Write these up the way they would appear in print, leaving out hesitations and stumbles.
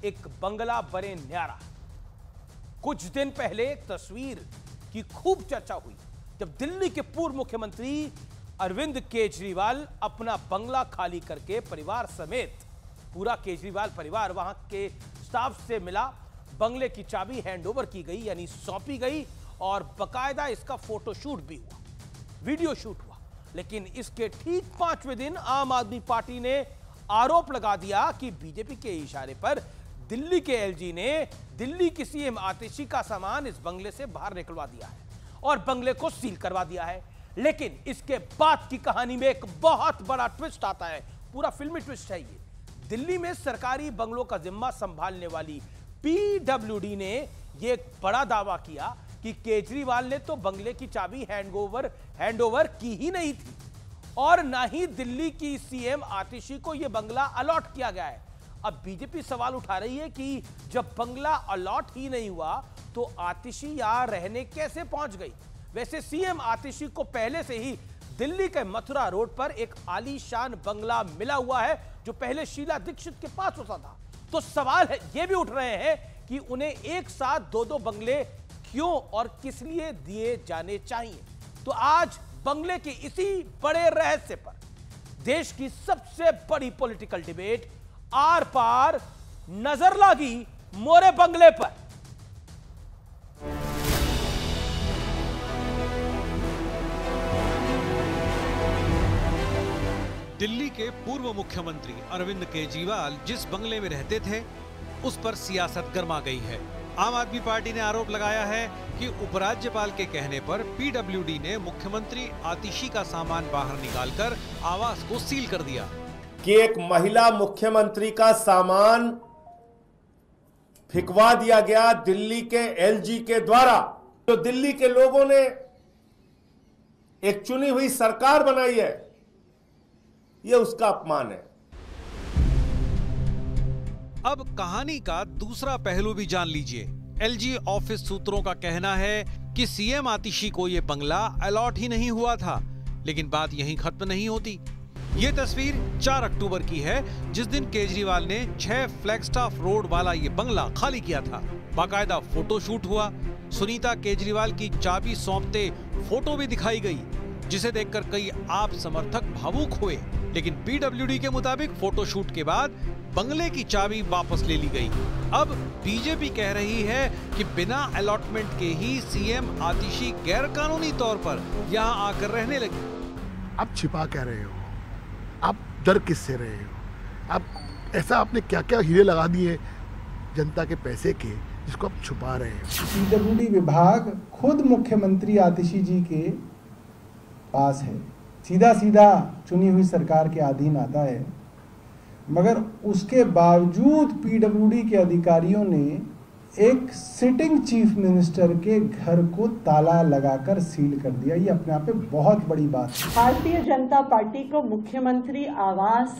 एक बंगला बड़े न्यारा। कुछ दिन पहले एक तस्वीर की खूब चर्चा हुई जब दिल्ली के पूर्व मुख्यमंत्री अरविंद केजरीवाल अपना बंगला खाली करके परिवार समेत, पूरा केजरीवाल परिवार वहां के स्टाफ से मिला। बंगले की चाबी हैंडओवर की गई, यानी सौंपी गई, और बकायदा इसका फोटोशूट भी हुआ, वीडियो शूट हुआ। लेकिन इसके ठीक 5वें दिन आम आदमी पार्टी ने आरोप लगा दिया कि बीजेपी के इशारे पर दिल्ली के एलजी ने दिल्ली की सीएम आतिशी का सामान इस बंगले से बाहर निकलवा दिया है और बंगले को सील करवा दिया है। लेकिन इसके बाद की कहानी में एक बहुत बड़ा ट्विस्ट आता है, पूरा फिल्मी ट्विस्ट है ये। दिल्ली में सरकारी बंगलों का जिम्मा संभालने वाली पीडब्ल्यूडी ने यह एक बड़ा दावा किया कि केजरीवाल ने तो बंगले की चाबी हैंडओवर की ही नहीं थी और ना ही दिल्ली की सीएम आतिशी को यह बंगला अलॉट किया गया है। अब बीजेपी सवाल उठा रही है कि जब बंगला अलॉट ही नहीं हुआ तो आतिशी यहां रहने कैसे पहुंच गई। वैसे सीएम आतिशी को पहले से ही दिल्ली के मथुरा रोड पर एक आलीशान बंगला मिला हुआ है जो पहले शीला दीक्षित के पास होता था। तो सवाल है ये भी उठ रहे हैं कि उन्हें एक साथ दो बंगले क्यों और किस लिए दिए जाने चाहिए। तो आज बंगले के इसी बड़े रहस्य पर देश की सबसे बड़ी पॉलिटिकल डिबेट आर पार नजर लगी मोरे बंगले पर। दिल्ली के पूर्व मुख्यमंत्री अरविंद केजरीवाल जिस बंगले में रहते थे उस पर सियासत गर्मा गई है। आम आदमी पार्टी ने आरोप लगाया है कि उपराज्यपाल के कहने पर पीडब्ल्यूडी ने मुख्यमंत्री आतिशी का सामान बाहर निकालकर आवास को सील कर दिया कि एक महिला मुख्यमंत्री का सामान फिकवा दिया गया दिल्ली के एलजी के द्वारा। तो दिल्ली के लोगों ने एक चुनी हुई सरकार बनाई है, यह उसका अपमान है। अब कहानी का दूसरा पहलू भी जान लीजिए। एलजी ऑफिस सूत्रों का कहना है कि सीएम आतिशी को यह बंगला अलॉट ही नहीं हुआ था, लेकिन बात यहीं खत्म नहीं होती। ये तस्वीर 4 अक्टूबर की है जिस दिन केजरीवाल ने 6 फ्लैगस्टाफ रोड वाला ये बंगला खाली किया था। बाकायदा फोटो शूट हुआ। सुनीता केजरीवाल की चाबी सौंपते फोटो भी दिखाई गई, जिसे देखकर कई आप समर्थक भावुक हुए। लेकिन पीडब्ल्यूडी के मुताबिक फोटोशूट के बाद बंगले की चाबी वापस ले ली गई। अब बीजेपी कह रही है कि बिना अलॉटमेंट के ही सीएम आतिशी गैरकानूनी तौर पर यहां आकर रहने लगी। आप छिपा क्या रहे हो? आप डर किससे रहे हो? आप ऐसा आपने क्या क्या हीरे लगा दिए जनता के पैसे के, जिसको आप छुपा रहे हो? पीडब्ल्यूडी विभाग खुद मुख्यमंत्री आतिशी जी के पास है, सीधा सीधा चुनी हुई सरकार के अधीन आता है, मगर उसके बावजूद पीडब्ल्यूडी के अधिकारियों ने एक सिटिंग चीफ मिनिस्टर के घर को ताला लगाकर सील कर दिया। ये अपने आप में बहुत बड़ी बात है। भारतीय जनता पार्टी को मुख्यमंत्री आवास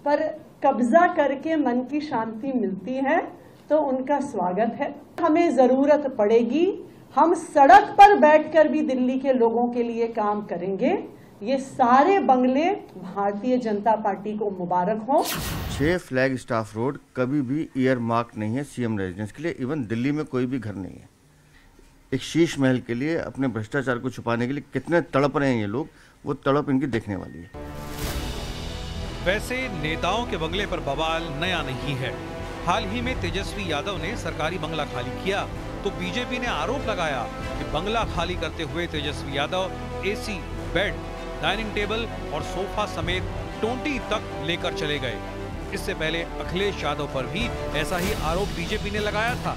पर कब्जा करके मन की शांति मिलती है तो उनका स्वागत है। हमें जरूरत पड़ेगी, हम सड़क पर बैठकर भी दिल्ली के लोगों के लिए काम करेंगे। ये सारे बंगले भारतीय जनता पार्टी को मुबारक हो। 6 फ्लैग स्टाफ रोड कभी भी ईयर मार्क नहीं है सीएम रेजिडेंस के लिए। इवन दिल्ली में कोई भी घर नहीं है। एक शीश महल के लिए अपने भ्रष्टाचार को छुपाने के लिए कितने तड़प रहे हैं ये लोग, वो तड़प इनकी देखने वाली है। वैसे नेताओं के बंगले पर बवाल नया नहीं है। हाल ही में तेजस्वी यादव ने सरकारी बंगला खाली किया तो बीजेपी ने आरोप लगाया कि बंगला खाली करते हुए Tejashwi Yadav AC, bed, dining table और सोफा समेत 20 तक लेकर चले गए। इससे पहले अखिलेश यादव पर भी ऐसा ही आरोप बीजेपी ने लगाया था।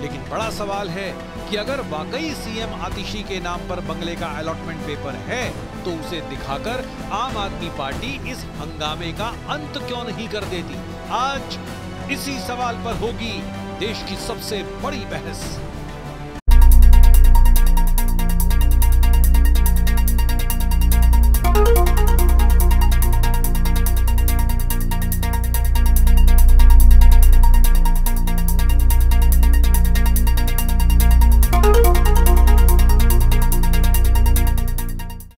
लेकिन बड़ा सवाल है कि अगर वाकई सीएम आतिशी के नाम पर बंगले का अलॉटमेंट पेपर है तो उसे दिखाकर आम आदमी पार्टी इस हंगामे का अंत क्यों नहीं कर देती। आज इसी सवाल पर होगी देश की सबसे बड़ी बहस।